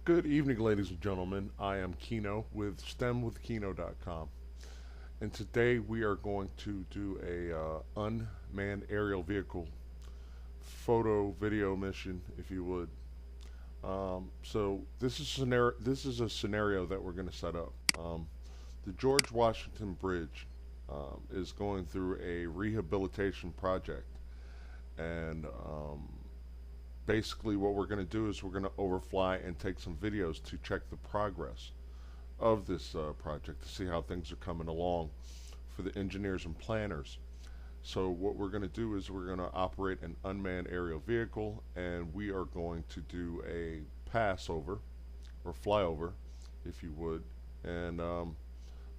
Good evening, ladies and gentlemen. I am Kieno with STEMwithKieno.com, and today we are going to do a unmanned aerial vehicle photo video mission, if you would. So this is a scenario that we're going to set up. The George Washington Bridge is going through a rehabilitation project, and basically what we're going to do is we're going to overfly and take some videos to check the progress of this project to see how things are coming along for the engineers and planners. So what we're going to do is we're going to operate an unmanned aerial vehicle, and we are going to do a pass over or flyover, if you would, and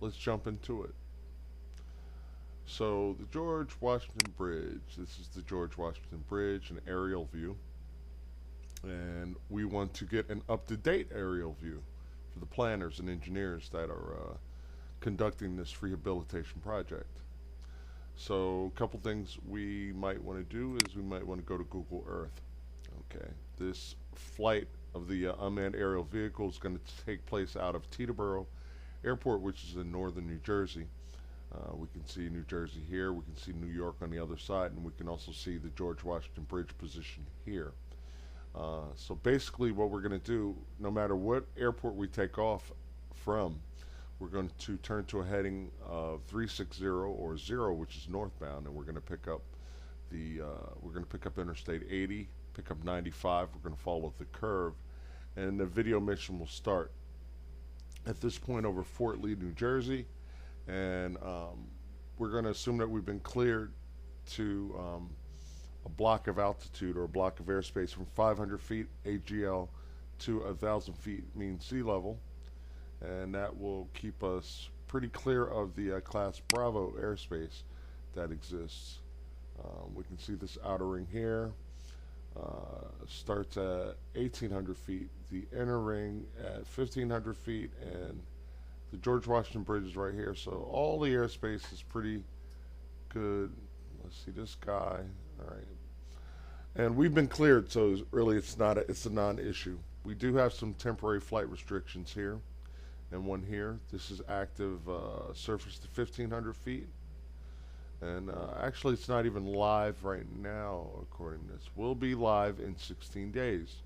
let's jump into it. So the George Washington Bridge, this is the George Washington Bridge, an aerial view, and we want to get an up-to-date aerial view for the planners and engineers that are conducting this rehabilitation project. So a couple things we might want to do is we might want to go to Google Earth. Okay, this flight of the unmanned aerial vehicle is going to take place out of Teterboro Airport, which is in northern New Jersey. We can see New Jersey here, we can see New York on the other side, and we can also see the George Washington Bridge position here. So basically what we're going to do, no matter what airport we take off from, we're going to turn to a heading of 360 or 0, which is northbound, and we're going to pick up Interstate 80, pick up 95. We're going to follow the curve, and the video mission will start at this point over Fort Lee, New Jersey, and we're going to assume that we've been cleared to a block of altitude or a block of airspace from 500 feet AGL to 1,000 feet mean sea level, and that will keep us pretty clear of the Class Bravo airspace that exists. We can see this outer ring here starts at 1,800 feet, the inner ring at 1,500 feet, and the George Washington Bridge is right here. So all the airspace is pretty good. Let's see this guy. All right, and we've been cleared, so really it's a non-issue. We do have some temporary flight restrictions here, and one here. This is active surface to 1,500 feet, and actually it's not even live right now according to this. We'll be live in 16 days.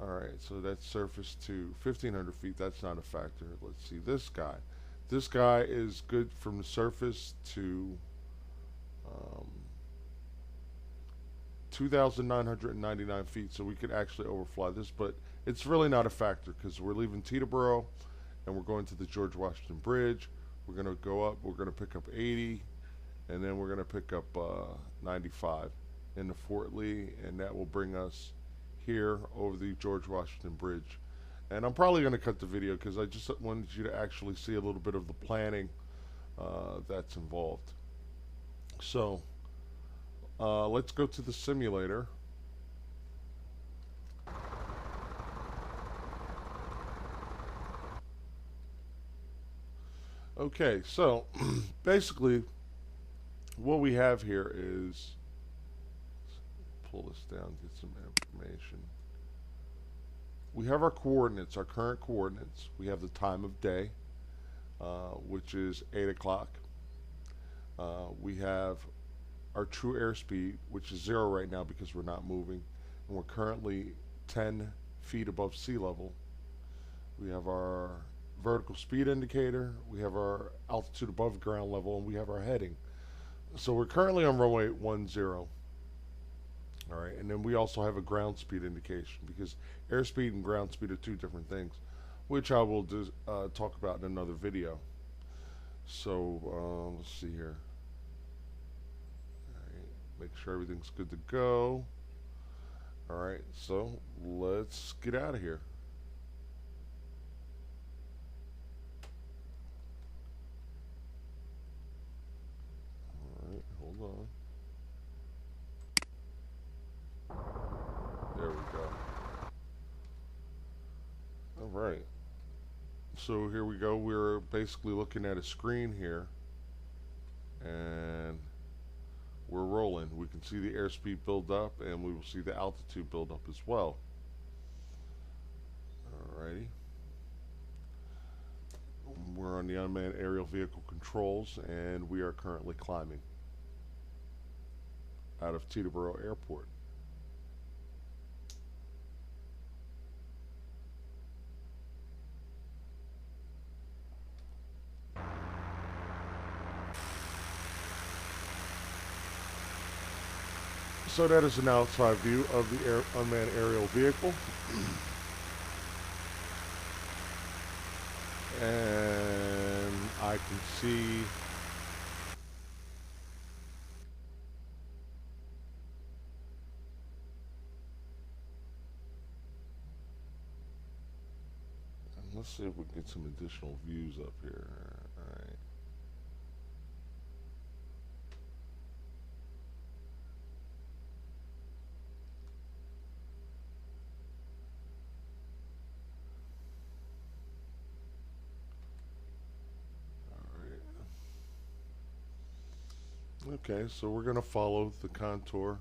All right, so that's surface to 1,500 feet. That's not a factor. Let's see this guy. This guy is good from the surface to 2,999 feet, so we could actually overfly this, but it's really not a factor because we're leaving Teterboro and we're going to the George Washington Bridge. We're going to go up, we're going to pick up 80, and then we're going to pick up 95 into Fort Lee, and that will bring us here over the George Washington Bridge. And I'm probably going to cut the video because I just wanted you to actually see a little bit of the planning that's involved. So let's go to the simulator. Okay, so basically what we have here is, pull this down, get some information. We have our coordinates, our current coordinates. We have the time of day, which is 8 o'clock. We have our true airspeed, which is 0 right now because we're not moving, and we're currently 10 feet above sea level. We have our vertical speed indicator, we have our altitude above ground level, and we have our heading. So we're currently on runway 10. All right, and then we also have a ground speed indication because airspeed and ground speed are two different things, which I will talk about in another video. So let's see here. All right, make sure everything's good to go. All right, so let's get out of here. All right, hold on. There we go. All right. So here we go. We're basically looking at a screen here, and we're rolling. We can see the airspeed build up, and we will see the altitude build up as well. Alrighty. We're on the unmanned aerial vehicle controls, and we are currently climbing out of Teterboro Airport. So that is an outside view of the unmanned aerial vehicle. And I can see let's see if we can get some additional views up here. All right. Okay, so we're going to follow the contour.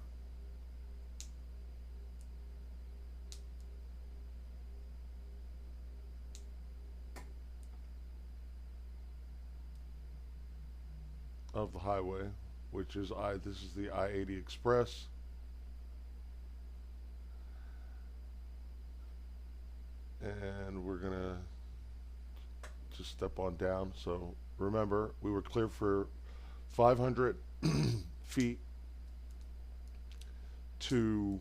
Of the highway, which is this is the I-80 Express. And we're going to just step on down. So remember, we were cleared for 500 feet to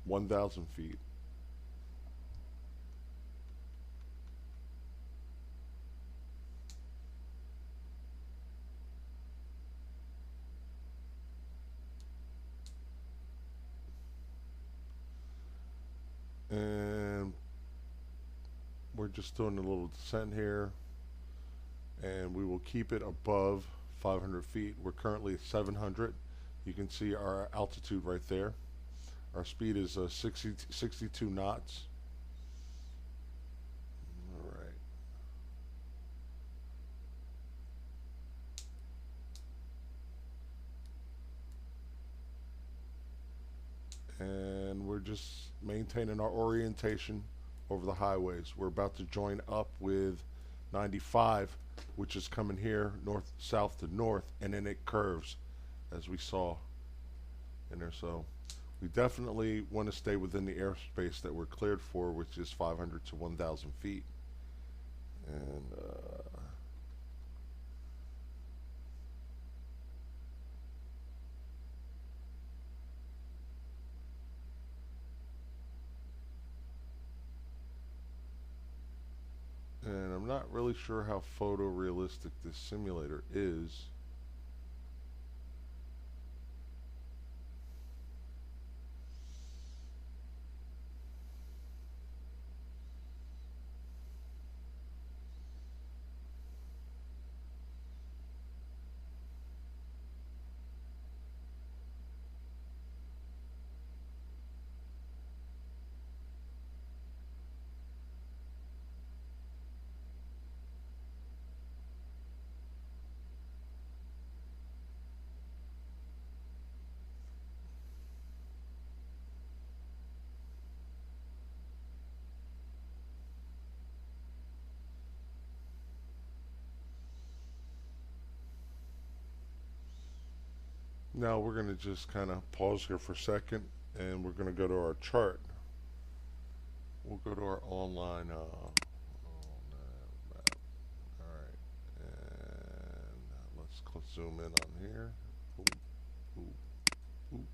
1,000 feet. And we're just doing a little descent here, and we will keep it above 500 feet. We're currently at 700. You can see our altitude right there. Our speed is 62 knots. All right. And we're just maintaining our orientation over the highways. We're about to join up with 95, which is coming here north, south to north, and then it curves, as we saw in there. So we definitely want to stay within the airspace that we're cleared for, which is 500 to 1,000 feet. And I'm not really sure how photorealistic this simulator is. Now we're going to just kind of pause here for a second, and we're going to go to our chart. We'll go to our online map. All right, and let's zoom in on here. Ooh, ooh, ooh.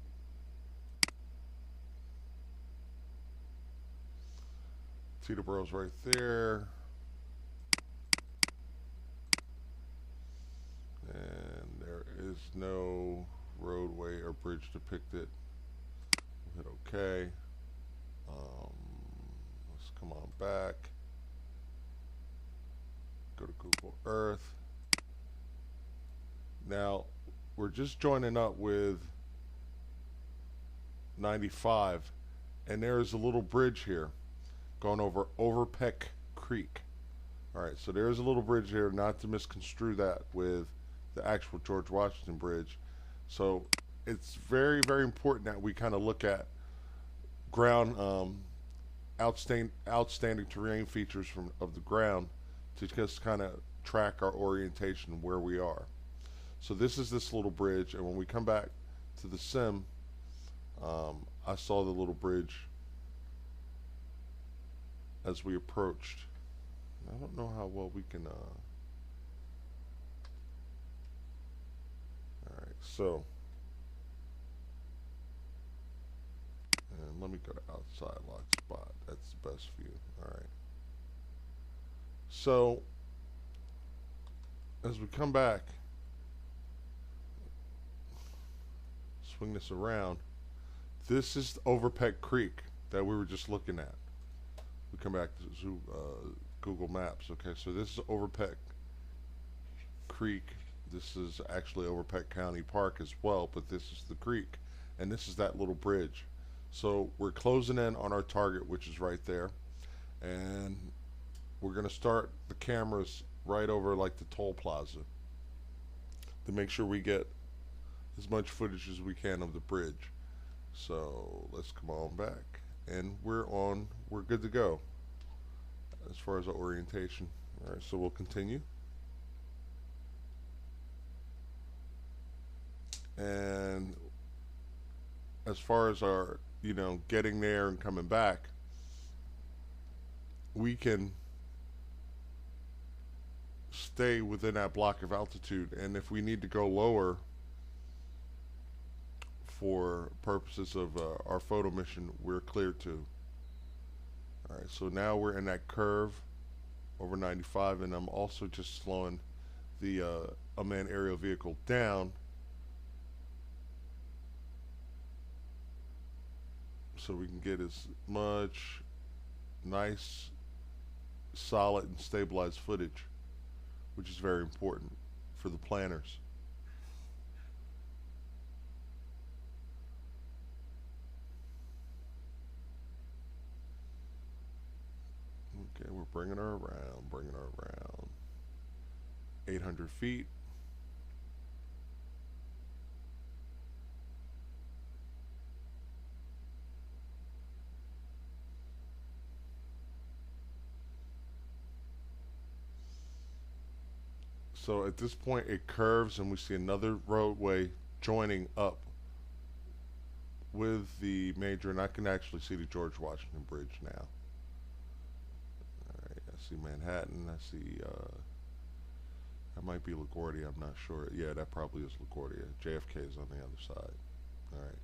Teterboro's right there. And there is no roadway or bridge depicted. We'll hit OK. Let's come on back. Go to Google Earth. Now, we're just joining up with 95, and there is a little bridge here going over Overpeck Creek. All right, so there's a little bridge here, not to misconstrue that with the actual George Washington Bridge. So it's very, very important that we kind of look at ground outstanding terrain features of the ground to just kind of track our orientation where we are. So this is this little bridge, and when we come back to the sim, I saw the little bridge as we approached. I don't know how well we can. All right, so. And let me go to outside lock spot. That's the best view. All right. So as we come back, swing this around. This is Overpeck Creek that we were just looking at. We come back to Google Maps. Okay, so this is Overpeck Creek. This is actually Overpeck County Park as well, but this is the creek, and this is that little bridge. So we're closing in on our target, which is right there, and we're going to start the cameras right over like the toll plaza to make sure we get as much footage as we can of the bridge. So let's come on back, and we're good to go as far as our orientation. All right, so we'll continue. And as far as our, getting there and coming back, we can stay within that block of altitude, and if we need to go lower for purposes of our photo mission, we're cleared to. All right, so now we're in that curve over 95, and I'm also just slowing the unmanned aerial vehicle down so we can get as much nice, solid, and stabilized footage, which is very important for the planners. Okay, we're bringing her around. 800 feet. So at this point it curves, and we see another roadway joining up with the major, and I can actually see the George Washington Bridge now. Alright, I see Manhattan, I see that might be LaGuardia, I'm not sure. Yeah, that probably is LaGuardia. JFK is on the other side. Alright.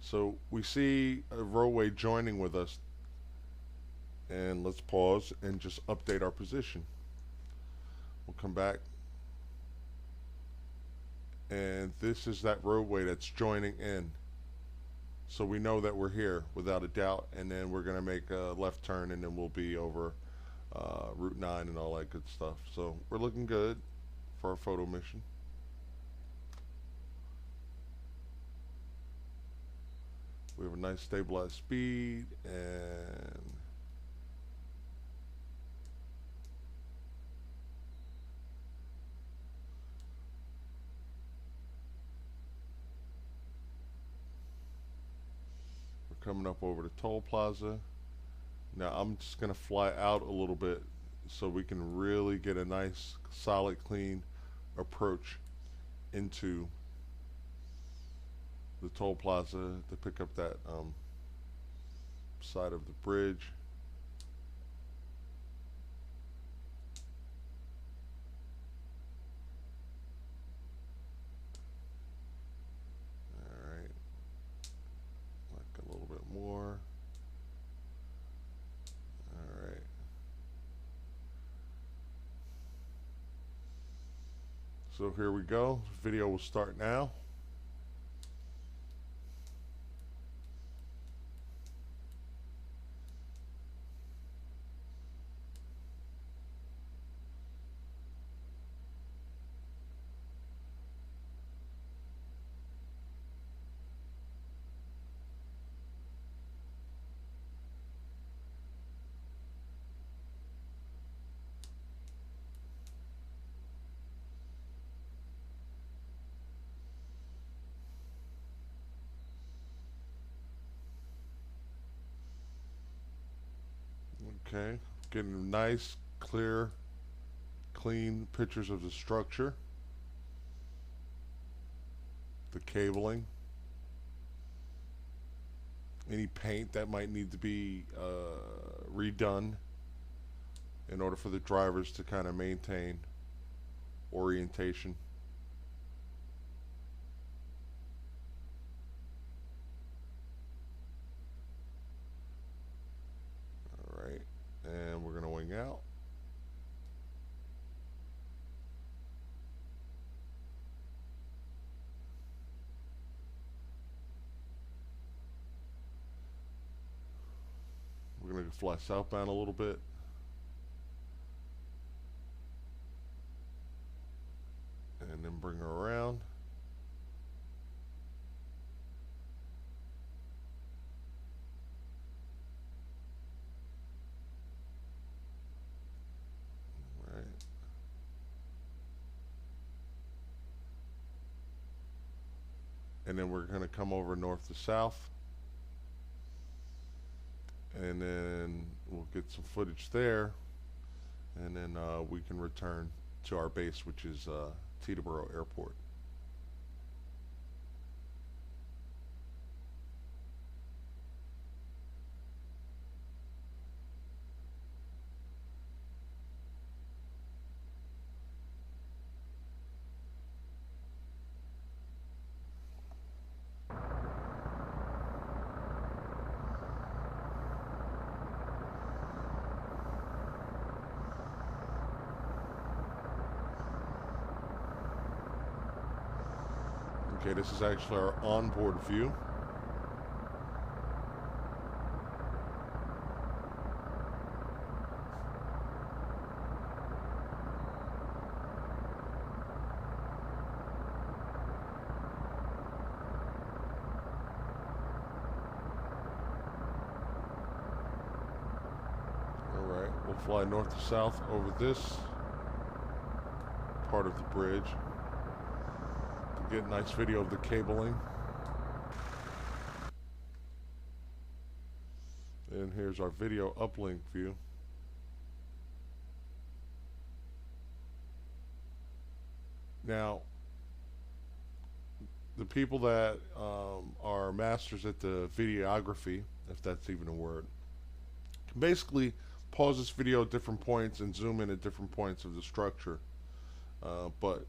So we see a roadway joining with us, and let's pause and just update our position. We'll come back, and this is that roadway that's joining in, so we know that we're here without a doubt. And then we're gonna make a left turn, and then we'll be over Route 9 and all that good stuff. So we're looking good for our photo mission. We have a nice stabilized speed, and coming up over the toll plaza. Now I'm just going to fly out a little bit so we can really get a nice, solid, clean approach into the toll plaza to pick up that side of the bridge. More. All right. So here we go. Video will start now. Okay, getting nice, clear, clean pictures of the structure, the cabling, any paint that might need to be redone in order for the drivers to kind of maintain orientation. All right, and we're going to wing out. We're going to fly southbound a little bit. And then bring her around. All right. And then we're going to come over north to south. And then we'll get some footage there. And then we can return to our base, which is Teterboro Airport. Okay, this is actually our onboard view. Alright, we'll fly north to south over this part of the bridge to get a nice video of the cabling. And here's our video uplink view. Now, the people that are masters at the videography, if that's even a word, can basically pause this video at different points and zoom in at different points of the structure. But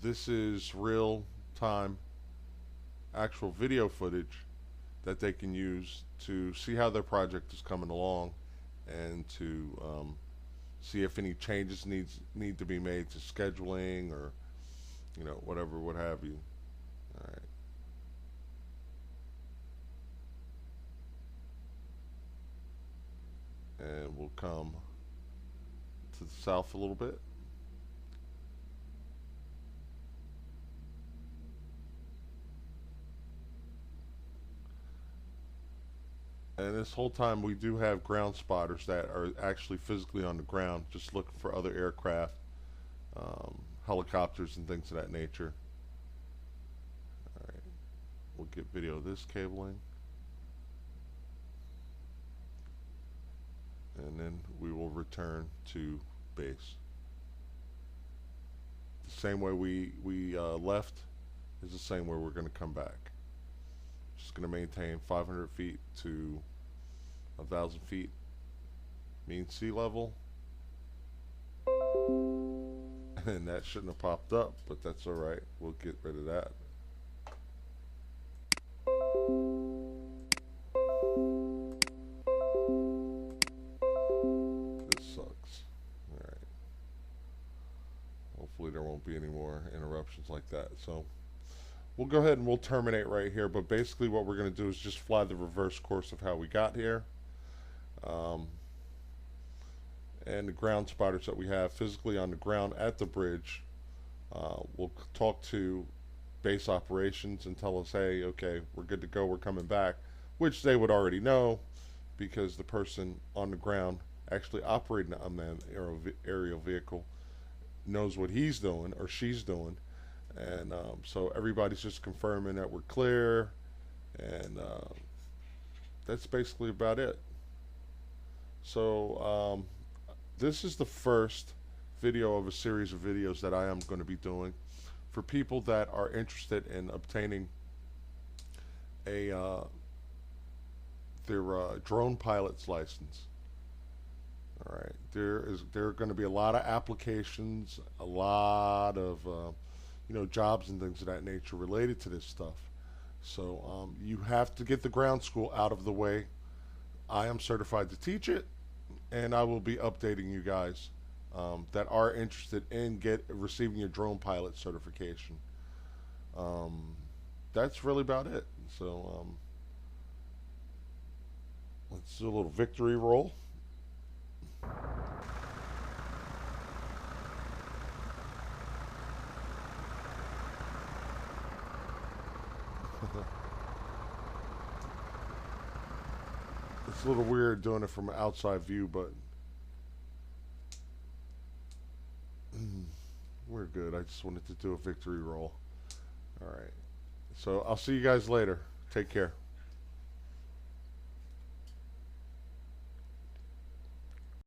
this is real time actual video footage that they can use to see how their project is coming along and to see if any changes need to be made to scheduling or whatever, what have you. All right. And we'll come to the south a little bit. And this whole time we do have ground spotters that are actually physically on the ground, just looking for other aircraft, helicopters and things of that nature. All right, we'll get video of this cabling. And then we will return to base. The same way we left is the same way we're going to come back. Just going to maintain 500 feet to 1,000 feet mean sea level. And that shouldn't have popped up, but that's alright. We'll get rid of that. This sucks. Alright. Hopefully there won't be any more interruptions like that. So we'll go ahead and we'll terminate right here, but basically what we're going to do is just fly the reverse course of how we got here. And the ground spotters that we have physically on the ground at the bridge will talk to base operations and tell us, hey, okay, we're good to go, we're coming back, which they would already know because the person on the ground actually operating an unmanned aerial vehicle knows what he's doing or she's doing. And so everybody's just confirming that we're clear, and that's basically about it. So this is the first video of a series of videos that I am going to be doing for people that are interested in obtaining a their drone pilot's license. All right, there are going to be a lot of applications, a lot of jobs and things of that nature related to this stuff. So you have to get the ground school out of the way. I am certified to teach it, and I will be updating you guys that are interested in receiving your drone pilot certification. Um, that's really about it. So let's do a little victory roll. It's a little weird doing it from an outside view, but we're good. I just wanted to do a victory roll. All right. So I'll see you guys later. Take care.